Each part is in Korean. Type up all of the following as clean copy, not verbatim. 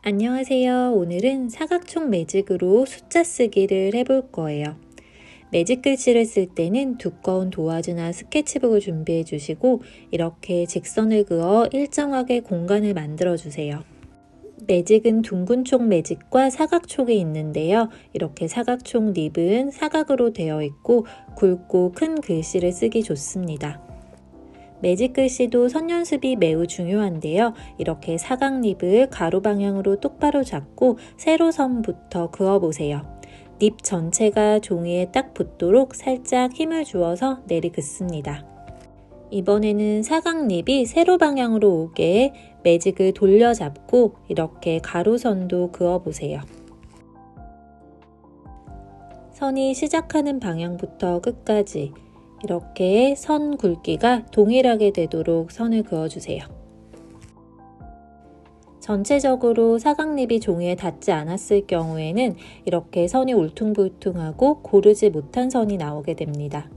안녕하세요. 오늘은 사각총 매직으로 숫자 쓰기를 해볼 거예요. 매직 글씨를 쓸 때는 두꺼운 도화지나 스케치북을 준비해 주시고 이렇게 직선을 그어 일정하게 공간을 만들어 주세요. 매직은 둥근 총 매직과 사각총이 있는데요. 이렇게 사각총 립은 사각으로 되어 있고 굵고 큰 글씨를 쓰기 좋습니다. 매직 글씨도 선 연습이 매우 중요한데요. 이렇게 사각립을 가로 방향으로 똑바로 잡고 세로선부터 그어보세요. 립 전체가 종이에 딱 붙도록 살짝 힘을 주어서 내리긋습니다. 이번에는 사각립이 세로 방향으로 오게 매직을 돌려잡고 이렇게 가로선도 그어보세요. 선이 시작하는 방향부터 끝까지 이렇게 선 굵기가 동일하게 되도록 선을 그어주세요. 전체적으로 사각립이 종이에 닿지 않았을 경우에는 이렇게 선이 울퉁불퉁하고 고르지 못한 선이 나오게 됩니다.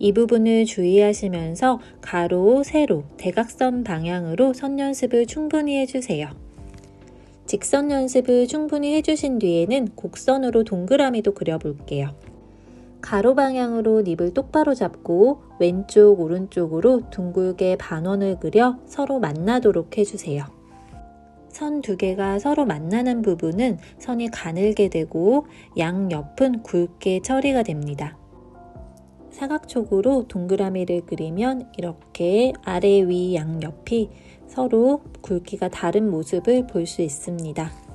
이 부분을 주의하시면서 가로, 세로, 대각선 방향으로 선 연습을 충분히 해주세요. 직선 연습을 충분히 해주신 뒤에는 곡선으로 동그라미도 그려볼게요. 가로 방향으로 립을 똑바로 잡고 왼쪽 오른쪽으로 둥글게 반원을 그려 서로 만나도록 해주세요. 선 두 개가 서로 만나는 부분은 선이 가늘게 되고 양옆은 굵게 처리가 됩니다. 사각촉으로 동그라미를 그리면 이렇게 아래 위 양옆이 서로 굵기가 다른 모습을 볼 수 있습니다.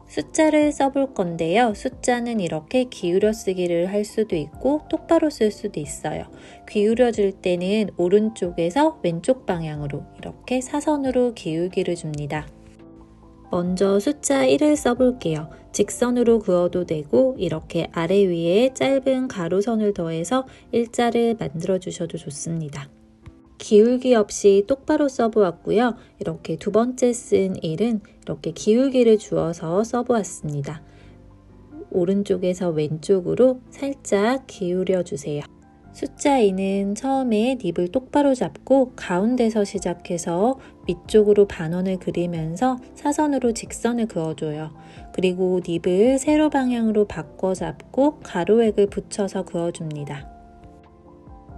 숫자를 써볼 건데요. 숫자는 이렇게 기울여 쓰기를 할 수도 있고 똑바로 쓸 수도 있어요. 기울여줄 때는 오른쪽에서 왼쪽 방향으로 이렇게 사선으로 기울기를 줍니다. 먼저 숫자 1을 써볼게요. 직선으로 그어도 되고 이렇게 아래 위에 짧은 가로선을 더해서 일자를 만들어 주셔도 좋습니다. 기울기 없이 똑바로 써보았고요. 이렇게 두 번째 쓴 1은 이렇게 기울기를 주어서 써보았습니다. 오른쪽에서 왼쪽으로 살짝 기울여 주세요. 숫자 2는 처음에 립을 똑바로 잡고 가운데서 시작해서 위쪽으로 반원을 그리면서 사선으로 직선을 그어줘요. 그리고 립을 세로 방향으로 바꿔 잡고 가로획을 붙여서 그어줍니다.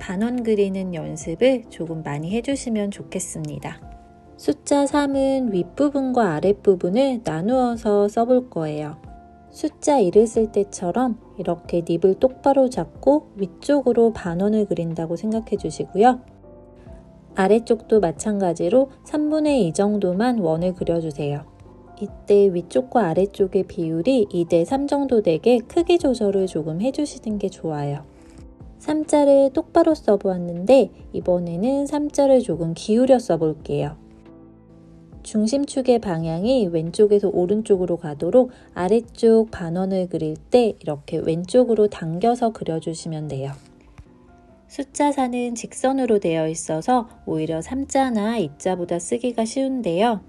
반원 그리는 연습을 조금 많이 해주시면 좋겠습니다. 숫자 3은 윗부분과 아랫부분을 나누어서 써볼 거예요. 숫자 1을 쓸 때처럼 이렇게 립을 똑바로 잡고 위쪽으로 반원을 그린다고 생각해 주시고요. 아래쪽도 마찬가지로 3분의 2 정도만 원을 그려주세요. 이때 위쪽과 아래쪽의 비율이 2대 3 정도 되게 크기 조절을 조금 해주시는 게 좋아요. 3자를 똑바로 써보았는데 이번에는 3자를 조금 기울여 써볼게요. 중심축의 방향이 왼쪽에서 오른쪽으로 가도록 아래쪽 반원을 그릴 때 이렇게 왼쪽으로 당겨서 그려주시면 돼요. 숫자 4는 직선으로 되어 있어서 오히려 3자나 2자보다 쓰기가 쉬운데요.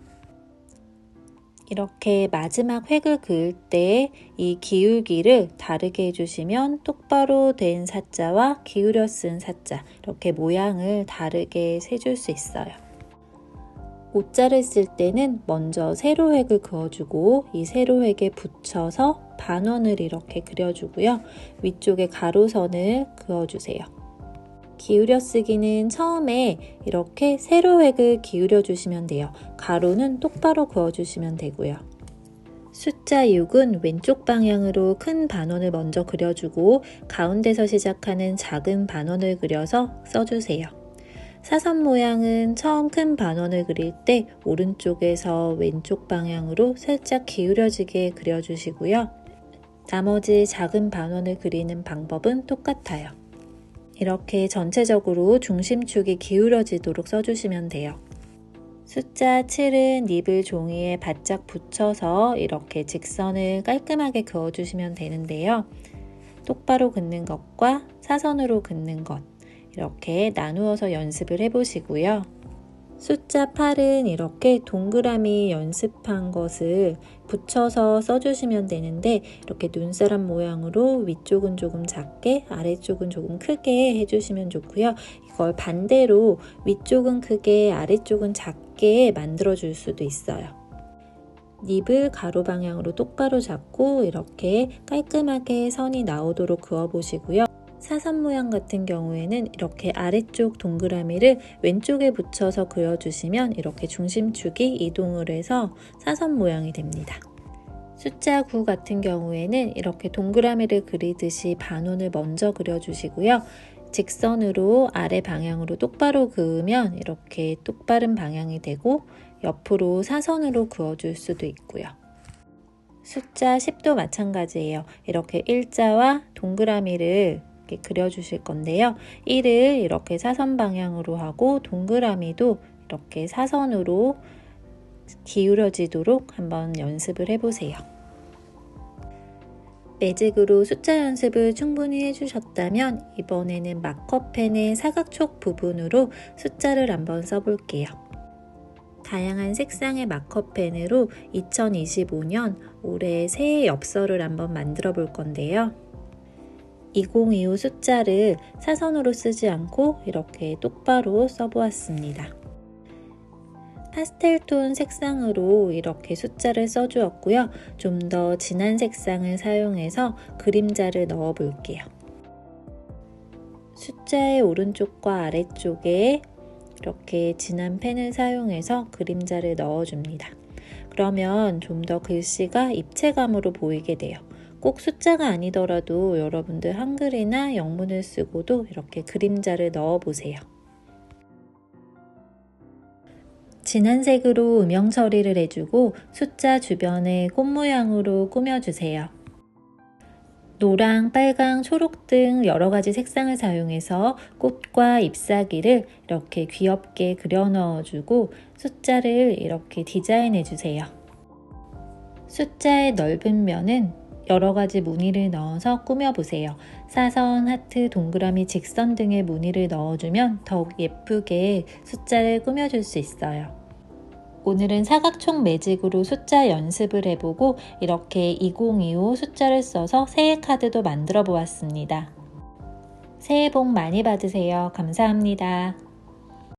이렇게 마지막 획을 그을 때 이 기울기를 다르게 해주시면 똑바로 된 사자와 기울여 쓴 사자 이렇게 모양을 다르게 세줄 수 있어요. 5자를 쓸 때는 먼저 세로획을 그어주고 이 세로획에 붙여서 반원을 이렇게 그려주고요. 위쪽에 가로선을 그어주세요. 기울여 쓰기는 처음에 이렇게 세로획을 기울여 주시면 돼요. 가로는 똑바로 그어주시면 되고요. 숫자 6은 왼쪽 방향으로 큰 반원을 먼저 그려주고 가운데서 시작하는 작은 반원을 그려서 써주세요. 사선 모양은 처음 큰 반원을 그릴 때 오른쪽에서 왼쪽 방향으로 살짝 기울여지게 그려주시고요. 나머지 작은 반원을 그리는 방법은 똑같아요. 이렇게 전체적으로 중심축이 기울어지도록 써주시면 돼요. 숫자 7은 립을 종이에 바짝 붙여서 이렇게 직선을 깔끔하게 그어주시면 되는데요. 똑바로 긋는 것과 사선으로 긋는 것 이렇게 나누어서 연습을 해보시고요. 숫자 8은 이렇게 동그라미 연습한 것을 붙여서 써주시면 되는데 이렇게 눈사람 모양으로 위쪽은 조금 작게 아래쪽은 조금 크게 해주시면 좋고요. 이걸 반대로 위쪽은 크게 아래쪽은 작게 만들어 줄 수도 있어요. 닙을 가로 방향으로 똑바로 잡고 이렇게 깔끔하게 선이 나오도록 그어 보시고요. 사선 모양 같은 경우에는 이렇게 아래쪽 동그라미를 왼쪽에 붙여서 그려주시면 이렇게 중심축이 이동을 해서 사선 모양이 됩니다. 숫자 9 같은 경우에는 이렇게 동그라미를 그리듯이 반원을 먼저 그려주시고요. 직선으로 아래 방향으로 똑바로 그으면 이렇게 똑바른 방향이 되고 옆으로 사선으로 그어줄 수도 있고요. 숫자 10도 마찬가지예요. 이렇게 일자와 동그라미를 이렇게 그려주실 건데요. 1을 이렇게 사선 방향으로 하고 동그라미도 이렇게 사선으로 기울어지도록 한번 연습을 해보세요. 매직으로 숫자 연습을 충분히 해주셨다면 이번에는 마커펜의 사각촉 부분으로 숫자를 한번 써볼게요. 다양한 색상의 마커펜으로 2025년 올해 새해 엽서를 한번 만들어 볼 건데요. 2025 숫자를 사선으로 쓰지 않고 이렇게 똑바로 써보았습니다. 파스텔톤 색상으로 이렇게 숫자를 써주었고요. 좀 더 진한 색상을 사용해서 그림자를 넣어 볼게요. 숫자의 오른쪽과 아래쪽에 이렇게 진한 펜을 사용해서 그림자를 넣어줍니다. 그러면 좀 더 글씨가 입체감으로 보이게 돼요. 꼭 숫자가 아니더라도 여러분들 한글이나 영문을 쓰고도 이렇게 그림자를 넣어 보세요. 진한 색으로 음영 처리를 해주고 숫자 주변에 꽃 모양으로 꾸며주세요. 노랑, 빨강, 초록 등 여러 가지 색상을 사용해서 꽃과 잎사귀를 이렇게 귀엽게 그려 넣어주고 숫자를 이렇게 디자인해 주세요. 숫자의 넓은 면은 여러 가지 무늬를 넣어서 꾸며보세요. 사선, 하트, 동그라미, 직선 등의 무늬를 넣어주면 더욱 예쁘게 숫자를 꾸며줄 수 있어요. 오늘은 사각촉 매직으로 숫자 연습을 해보고 이렇게 2025 숫자를 써서 새해 카드도 만들어 보았습니다. 새해 복 많이 받으세요. 감사합니다.